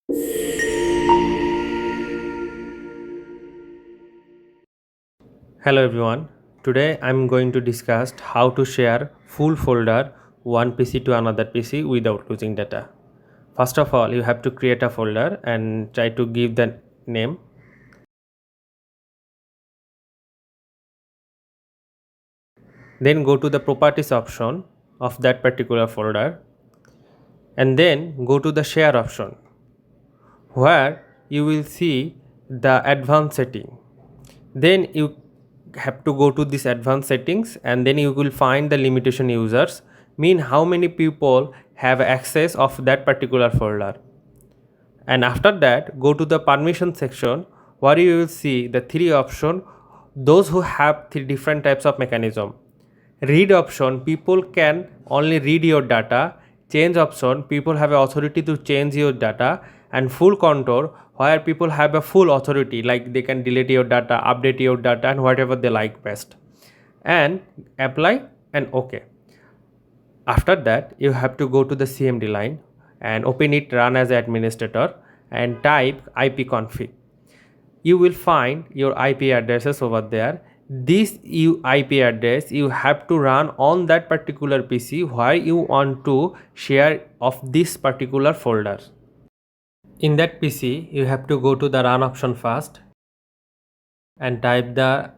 Hello everyone. Today I'm going to discuss how to share full folder one PC to another PC without losing data. First of all, you have to create a folder and try to give the name. Then go to the properties option of that particular folder and then go to the share option where you will see the advanced setting. Then you have to go to this advanced settings and then you will find the limitation users, mean how many people have access of that particular folder. And after that, go to the permission section where you will see the three option, those who have three different types of mechanism. Read option, people can only read your data. Change option, people have authority to change your data. And full control, where people have a full authority, like they can delete your data, update your data, and whatever they like best. And apply and OK. After that, you have to go to the CMD line and open it, run as administrator, and type ipconfig. You will find your IP addresses over there. This IP address you have to run on that particular PC where you want to share of this particular folder. In that PC, you have to go to the run option first and type the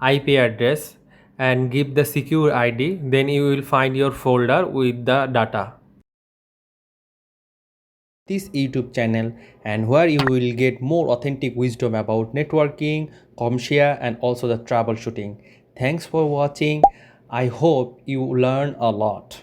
IP address and give the secure ID. Then you will find your folder with the data. This YouTube channel and where you will get more authentic wisdom about networking, CompTIA and also the troubleshooting. Thanks for watching. I hope you learn a lot.